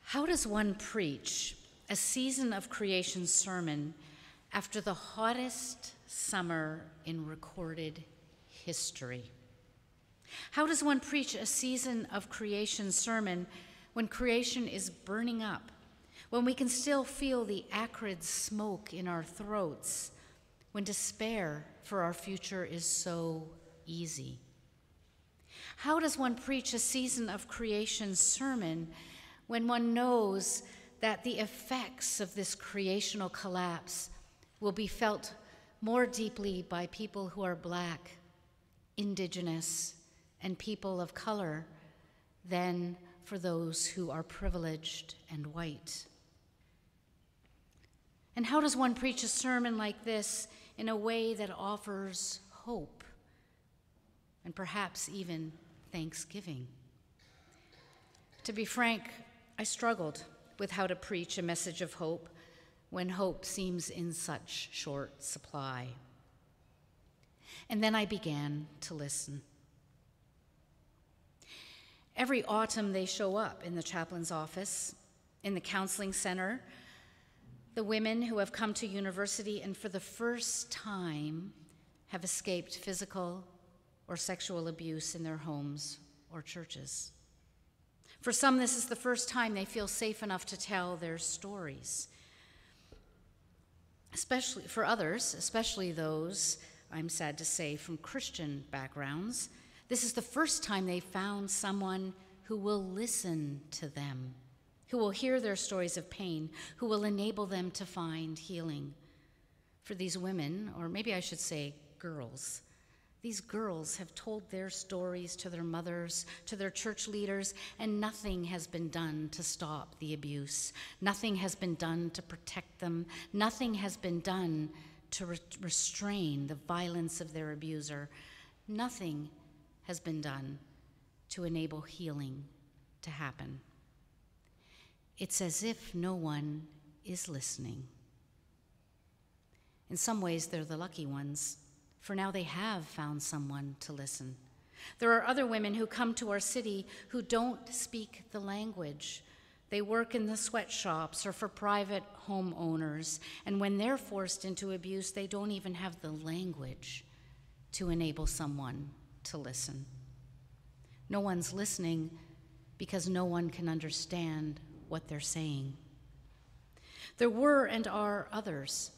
How does one preach a season of creation sermon after the hottest summer in recorded history? How does one preach a season of creation sermon when creation is burning up, when we can still feel the acrid smoke in our throats, when despair for our future is so easy? How does one preach a season of creation sermon when one knows that the effects of this creational collapse will be felt more deeply by people who are Black, Indigenous, and people of color than for those who are privileged and white? And how does one preach a sermon like this in a way that offers hope and perhaps even thanksgiving? To be frank, I struggled with how to preach a message of hope when hope seems in such short supply. And then I began to listen. Every autumn they show up in the chaplain's office, in the counseling center, the women who have come to university and for the first time have escaped physical or sexual abuse in their homes or churches. For some, this is the first time they feel safe enough to tell their stories. Especially for others, especially those, I'm sad to say, from Christian backgrounds, this is the first time they found someone who will listen to them, who will hear their stories of pain, who will enable them to find healing. For these women, or maybe I should say girls, these girls have told their stories to their mothers, to their church leaders, and nothing has been done to stop the abuse. Nothing has been done to protect them. Nothing has been done to restrain the violence of their abuser. Nothing has been done to enable healing to happen. It's as if no one is listening. In some ways, they're the lucky ones, for now they have found someone to listen. There are other women who come to our city who don't speak the language. They work in the sweatshops or for private homeowners, and when they're forced into abuse, they don't even have the language to enable someone to listen. No one's listening because no one can understand what they're saying. There were and are others.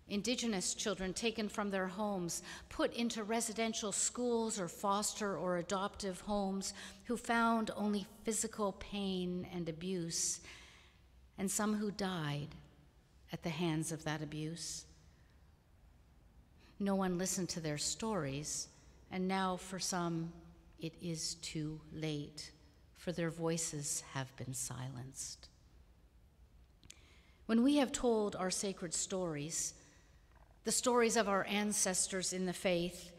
Indigenous children taken from their homes, put into residential schools or foster or adoptive homes, who found only physical pain and abuse, and some who died at the hands of that abuse. No one listened to their stories, and now for some, it is too late, for their voices have been silenced. When we have told our sacred stories, the stories of our ancestors in the faith,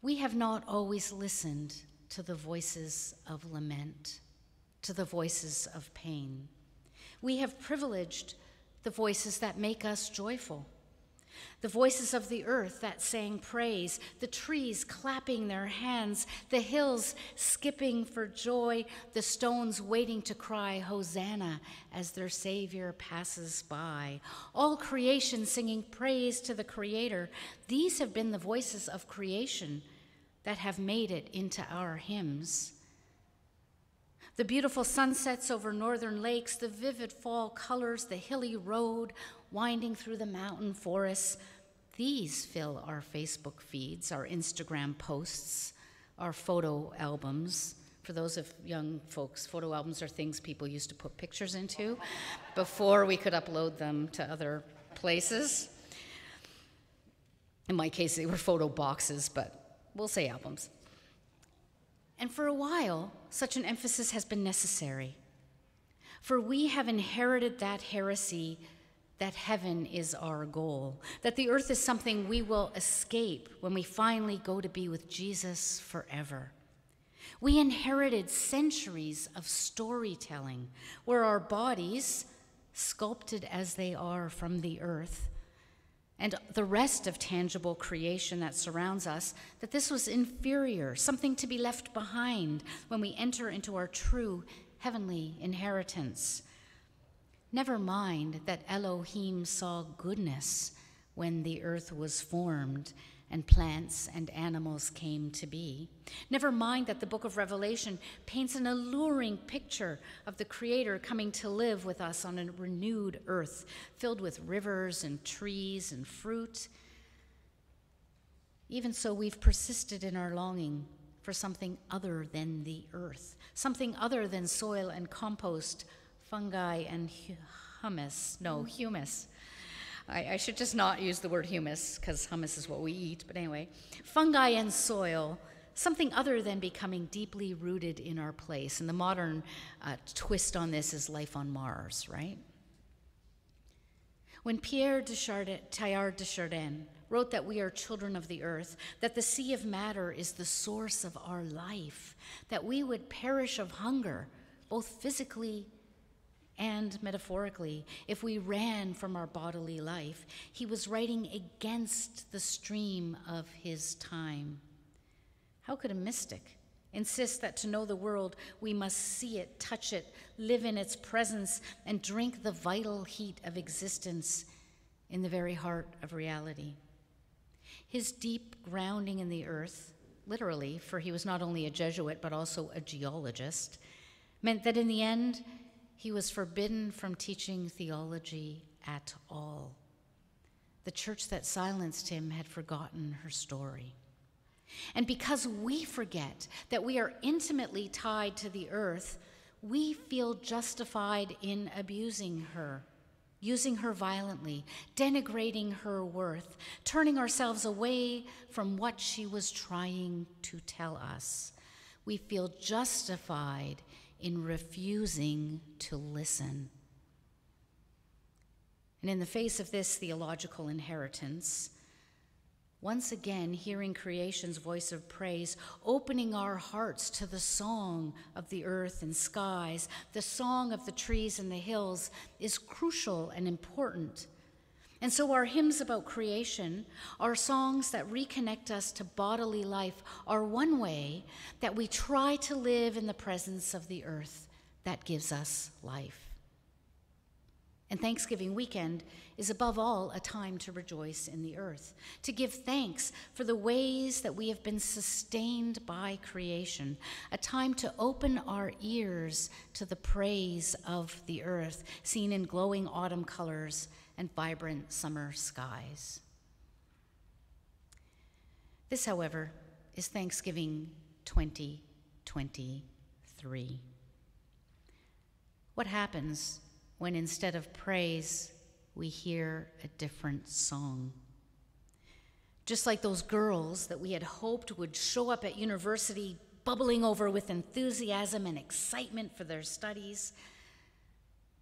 we have not always listened to the voices of lament, to the voices of pain. We have privileged the voices that make us joyful, the voices of the earth that sang praise, the trees clapping their hands, the hills skipping for joy, the stones waiting to cry Hosanna as their Savior passes by. All creation singing praise to the Creator. These have been the voices of creation that have made it into our hymns. The beautiful sunsets over northern lakes, the vivid fall colors, the hilly road winding through the mountain forests, these fill our Facebook feeds, our Instagram posts, our photo albums. For those of young folks, photo albums are things people used to put pictures into before we could upload them to other places. In my case, they were photo boxes, but we'll say albums. And for a while, such an emphasis has been necessary, for we have inherited that heresy that heaven is our goal, that the earth is something we will escape when we finally go to be with Jesus forever. We inherited centuries of storytelling where our bodies, sculpted as they are from the earth, and the rest of tangible creation that surrounds us, that this was inferior, something to be left behind when we enter into our true heavenly inheritance. Never mind that Elohim saw goodness when the earth was formed and plants and animals came to be. Never mind that the book of Revelation paints an alluring picture of the Creator coming to live with us on a renewed earth filled with rivers and trees and fruit. Even so, we've persisted in our longing for something other than the earth, something other than soil and compost, fungi and humus. I should just not use the word humus, because hummus is what we eat, but anyway. Fungi and soil, something other than becoming deeply rooted in our place. And the modern twist on this is life on Mars, right? When Teilhard de Chardin wrote that we are children of the earth, that the sea of matter is the source of our life, that we would perish of hunger, both physically and metaphorically, if we ran from our bodily life, he was writing against the stream of his time. How could a mystic insist that to know the world, we must see it, touch it, live in its presence, and drink the vital heat of existence in the very heart of reality? His deep grounding in the earth, literally, for he was not only a Jesuit but also a geologist, meant that in the end, he was forbidden from teaching theology at all. The church that silenced him had forgotten her story. And because we forget that we are intimately tied to the earth, we feel justified in abusing her, using her violently, denigrating her worth, turning ourselves away from what she was trying to tell us. We feel justified in refusing to listen. And in the face of this theological inheritance, once again hearing creation's voice of praise, opening our hearts to the song of the earth and skies, the song of the trees and the hills, is crucial and important. And so our hymns about creation, our songs that reconnect us to bodily life, are one way that we try to live in the presence of the earth that gives us life. And Thanksgiving weekend is above all a time to rejoice in the earth, to give thanks for the ways that we have been sustained by creation, a time to open our ears to the praise of the earth, seen in glowing autumn colors and vibrant summer skies. This, however, is Thanksgiving 2023. What happens when instead of praise, we hear a different song? Just like those girls that we had hoped would show up at university bubbling over with enthusiasm and excitement for their studies,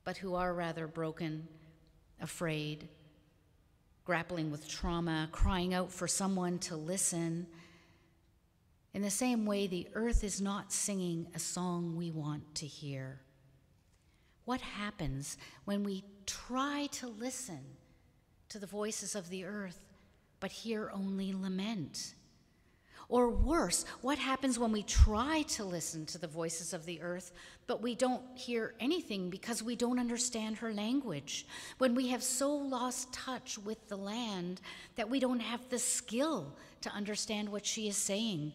but who are rather broken, afraid, grappling with trauma, crying out for someone to listen. In the same way, the earth is not singing a song we want to hear. What happens when we try to listen to the voices of the earth, but hear only lament? Or worse, what happens when we try to listen to the voices of the earth, but we don't hear anything because we don't understand her language? When we have so lost touch with the land that we don't have the skill to understand what she is saying?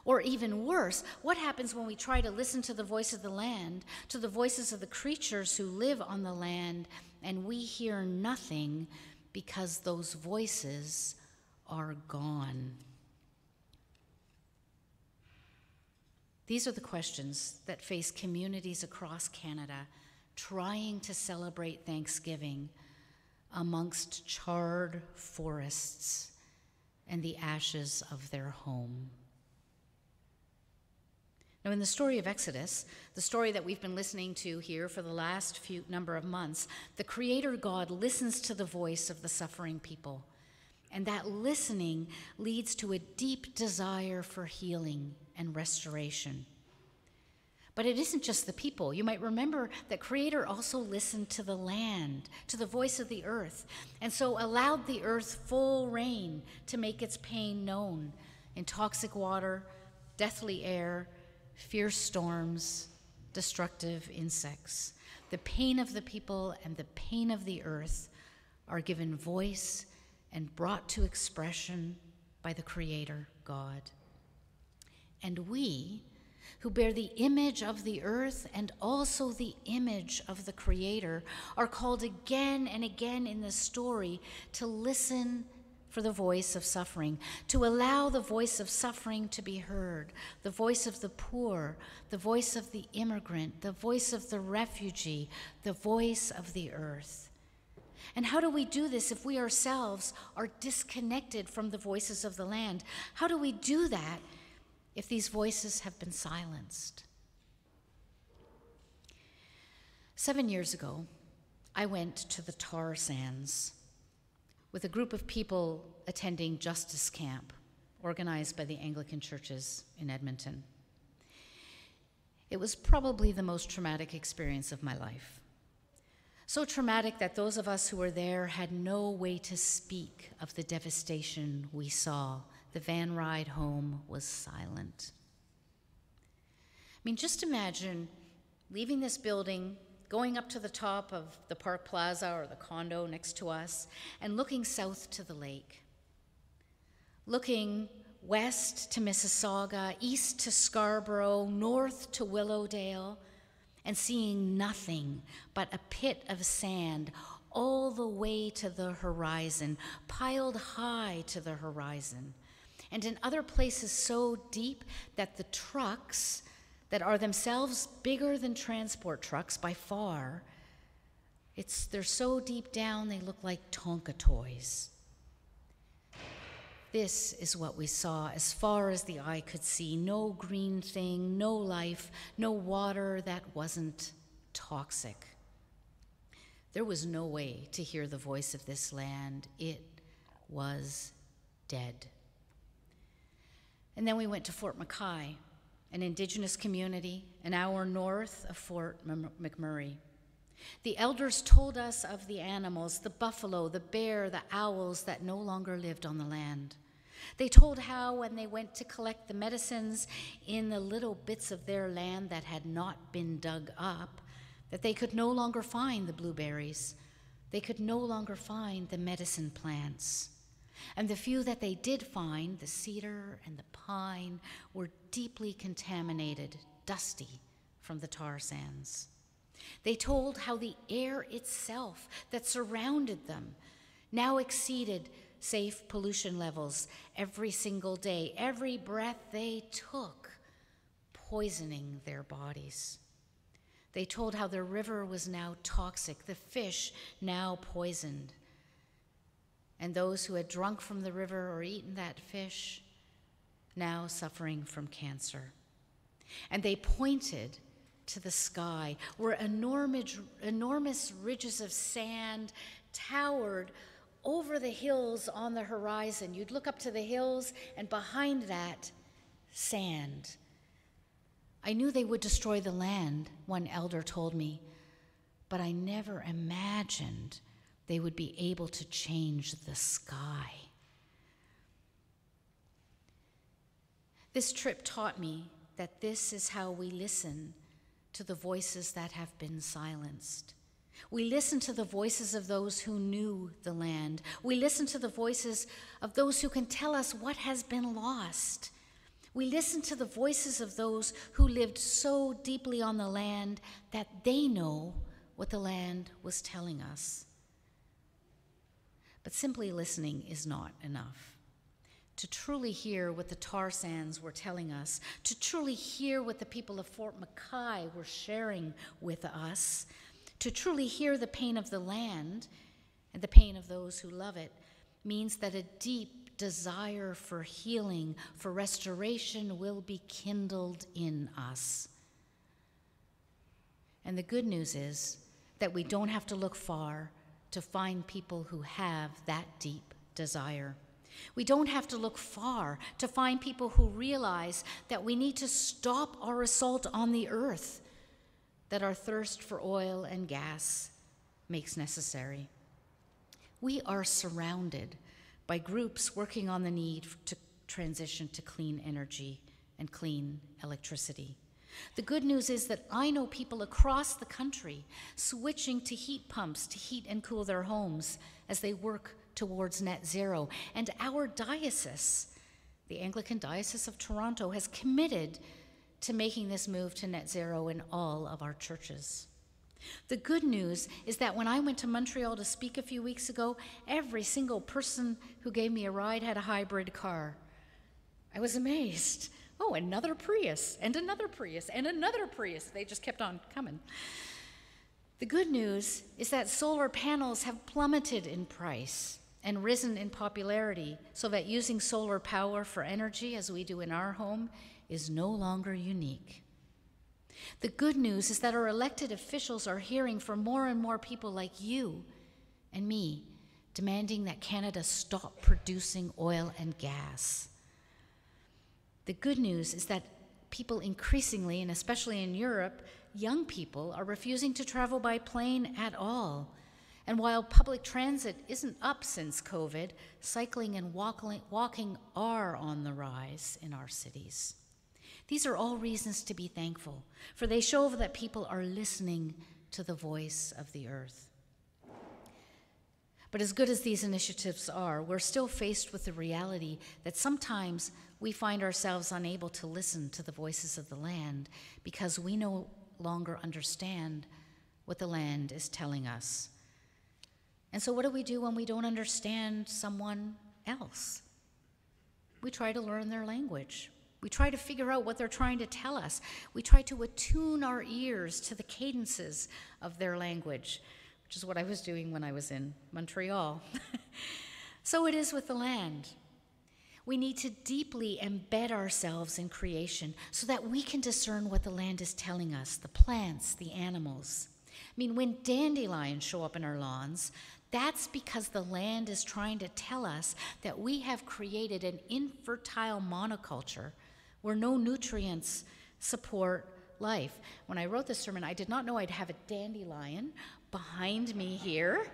Or even worse, what happens when we try to listen to the voice of the land, to the voices of the creatures who live on the land, and we hear nothing because those voices are gone? These are the questions that face communities across Canada trying to celebrate Thanksgiving amongst charred forests and the ashes of their home. Now, in the story of Exodus, the story that we've been listening to here for the last few number of months, the Creator God listens to the voice of the suffering people, and that listening leads to a deep desire for healing and restoration. But it isn't just the people. You might remember that Creator also listened to the land, to the voice of the earth, and so allowed the earth full rain to make its pain known in toxic water, deathly air, fierce storms, destructive insects. The pain of the people and the pain of the earth are given voice and brought to expression by the Creator, God. And we, who bear the image of the earth and also the image of the Creator, are called again and again in this story to listen for the voice of suffering, to allow the voice of suffering to be heard, the voice of the poor, the voice of the immigrant, the voice of the refugee, the voice of the earth. And how do we do this if we ourselves are disconnected from the voices of the land? How do we do that if these voices have been silenced? 7 years ago, I went to the tar sands with a group of people attending Justice Camp, organized by the Anglican churches in Edmonton. It was probably the most traumatic experience of my life. So traumatic that those of us who were there had no way to speak of the devastation we saw. The van ride home was silent. I mean, just imagine leaving this building, going up to the top of the Park Plaza or the condo next to us, and looking south to the lake. Looking west to Mississauga, east to Scarborough, north to Willowdale, and seeing nothing but a pit of sand all the way to the horizon, piled high to the horizon. And in other places so deep that the trucks that are themselves bigger than transport trucks by far, they're so deep down they look like Tonka toys. This is what we saw as far as the eye could see. No green thing, no life, no water that wasn't toxic. There was no way to hear the voice of this land. It was dead. And then we went to Fort McKay, an Indigenous community an hour north of Fort McMurray. The elders told us of the animals, the buffalo, the bear, the owls that no longer lived on the land. They told how when they went to collect the medicines in the little bits of their land that had not been dug up, that they could no longer find the blueberries. They could no longer find the medicine plants. And the few that they did find, the cedar and the pine, were deeply contaminated, dusty from the tar sands. They told how the air itself that surrounded them now exceeded safe pollution levels every single day, every breath they took, poisoning their bodies. They told how the river was now toxic, the fish now poisoned, and those who had drunk from the river or eaten that fish now suffering from cancer. And they pointed to the sky where enormous ridges of sand towered over the hills on the horizon. You'd look up to the hills, and behind that, sand. I knew they would destroy the land, one elder told me, but I never imagined they would be able to change the sky. This trip taught me that this is how we listen to the voices that have been silenced. We listen to the voices of those who knew the land. We listen to the voices of those who can tell us what has been lost. We listen to the voices of those who lived so deeply on the land that they know what the land was telling us. But simply listening is not enough. To truly hear what the tar sands were telling us, to truly hear what the people of Fort McKay were sharing with us, to truly hear the pain of the land and the pain of those who love it, means that a deep desire for healing, for restoration will be kindled in us. And the good news is that we don't have to look far to find people who have that deep desire. We don't have to look far to find people who realize that we need to stop our assault on the earth, that our thirst for oil and gas makes necessary. We are surrounded by groups working on the need to transition to clean energy and clean electricity. The good news is that I know people across the country switching to heat pumps to heat and cool their homes as they work towards net zero. And our diocese, the Anglican Diocese of Toronto, has committed to making this move to net zero in all of our churches. The good news is that when I went to Montreal to speak a few weeks ago, every single person who gave me a ride had a hybrid car. I was amazed. Oh, another Prius, and another Prius, and another Prius. They just kept on coming. The good news is that solar panels have plummeted in price and risen in popularity, so that using solar power for energy, as we do in our home, is no longer unique. The good news is that our elected officials are hearing from more and more people like you and me, demanding that Canada stop producing oil and gas. The good news is that people increasingly, and especially in Europe, young people are refusing to travel by plane at all. And while public transit isn't up since COVID, cycling and walking are on the rise in our cities. These are all reasons to be thankful, for they show that people are listening to the voice of the earth. But as good as these initiatives are, we're still faced with the reality that sometimes we find ourselves unable to listen to the voices of the land because we no longer understand what the land is telling us. And so what do we do when we don't understand someone else? We try to learn their language. We try to figure out what they're trying to tell us. We try to attune our ears to the cadences of their language, which is what I was doing when I was in Montreal. So it is with the land. We need to deeply embed ourselves in creation so that we can discern what the land is telling us, the plants, the animals. I mean, when dandelions show up in our lawns, that's because the land is trying to tell us that we have created an infertile monoculture where no nutrients support life. When I wrote this sermon, I did not know I'd have a dandelion behind me here,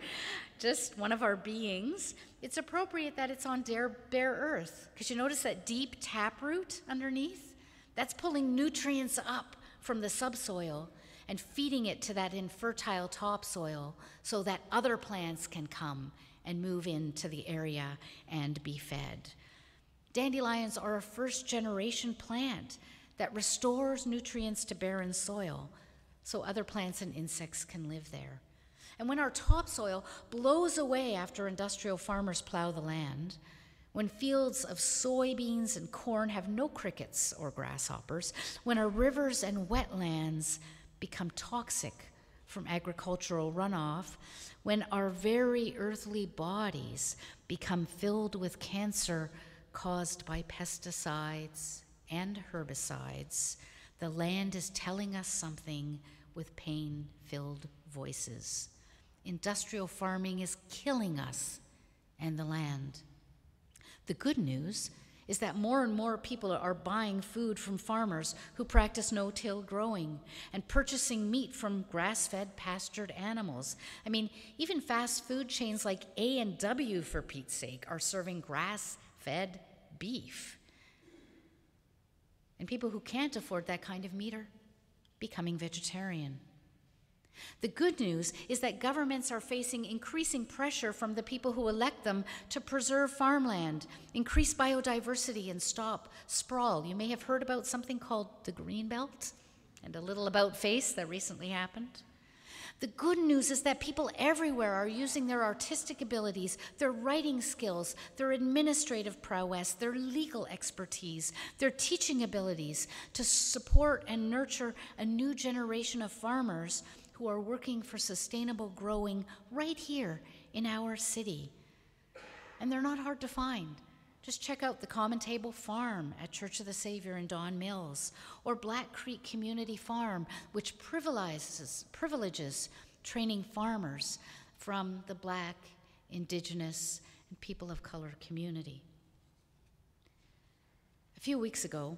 just one of our beings. It's appropriate that it's on bare earth, because you notice that deep taproot underneath? That's pulling nutrients up from the subsoil and feeding it to that infertile topsoil so that other plants can come and move into the area and be fed. Dandelions are a first-generation plant that restores nutrients to barren soil so other plants and insects can live there. And when our topsoil blows away after industrial farmers plow the land, when fields of soybeans and corn have no crickets or grasshoppers, when our rivers and wetlands become toxic from agricultural runoff, when our very earthly bodies become filled with cancer caused by pesticides and herbicides, the land is telling us something with pain-filled voices. Industrial farming is killing us and the land. The good news is that more and more people are buying food from farmers who practice no-till growing and purchasing meat from grass-fed, pastured animals. I mean, even fast food chains like A&W, for Pete's sake, are serving grass-fed beef. And people who can't afford that kind of meat are becoming vegetarian. The good news is that governments are facing increasing pressure from the people who elect them to preserve farmland, increase biodiversity, and stop sprawl. You may have heard about something called the Green Belt and a little about-face that recently happened. The good news is that people everywhere are using their artistic abilities, their writing skills, their administrative prowess, their legal expertise, their teaching abilities to support and nurture a new generation of farmers who are working for sustainable growing right here in our city. And they're not hard to find. Just check out the Common Table Farm at Church of the Savior in Don Mills, or Black Creek Community Farm, which privileges training farmers from the Black, Indigenous, and people of color community. A few weeks ago,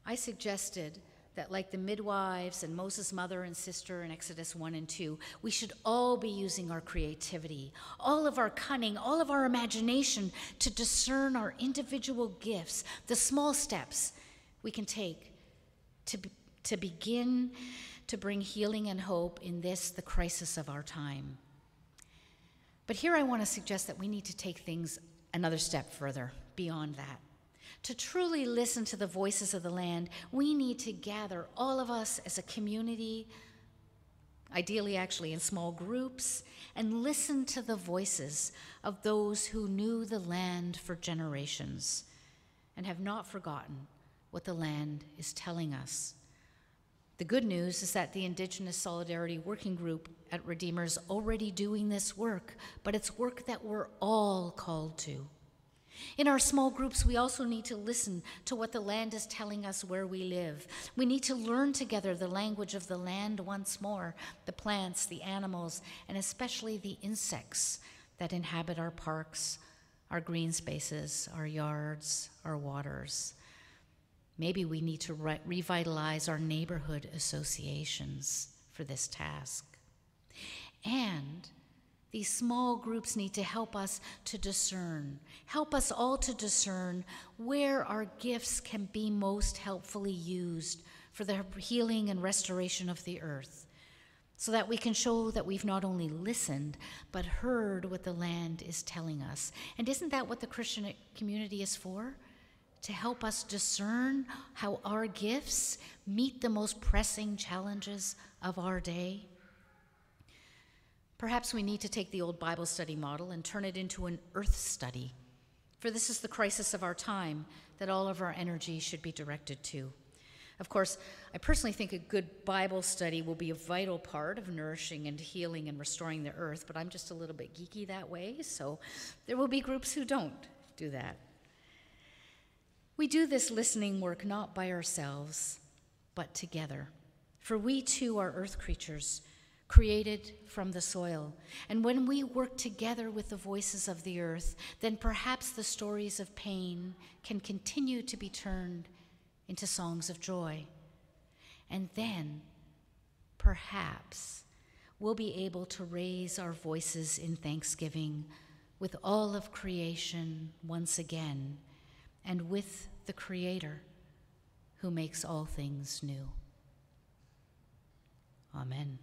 I suggested that, like the midwives and Moses' mother and sister in Exodus 1 and 2, we should all be using our creativity, all of our cunning, all of our imagination to discern our individual gifts, the small steps we can take to to begin to bring healing and hope in this, the crisis of our time. But here I want to suggest that we need to take things another step further beyond that. To truly listen to the voices of the land, we need to gather, all of us as a community, ideally actually in small groups, and listen to the voices of those who knew the land for generations and have not forgotten what the land is telling us. The good news is that the Indigenous Solidarity Working Group at Redeemer is already doing this work, but it's work that we're all called to. In our small groups, we also need to listen to what the land is telling us where we live. We need to learn together the language of the land once more, the plants, the animals, and especially the insects that inhabit our parks, our green spaces, our yards, our waters. Maybe we need to revitalize our neighborhood associations for this task. And these small groups need to help us to discern, help us all to discern where our gifts can be most helpfully used for the healing and restoration of the earth, so that we can show that we've not only listened, but heard what the land is telling us. And isn't that what the Christian community is for? To help us discern how our gifts meet the most pressing challenges of our day. Perhaps we need to take the old Bible study model and turn it into an earth study, for this is the crisis of our time that all of our energy should be directed to. Of course, I personally think a good Bible study will be a vital part of nourishing and healing and restoring the earth, but I'm just a little bit geeky that way, so there will be groups who don't do that. We do this listening work not by ourselves, but together. For we too are earth creatures, created from the soil. And when we work together with the voices of the earth, then perhaps the stories of pain can continue to be turned into songs of joy. And then, perhaps, we'll be able to raise our voices in thanksgiving with all of creation once again, and with the Creator who makes all things new. Amen.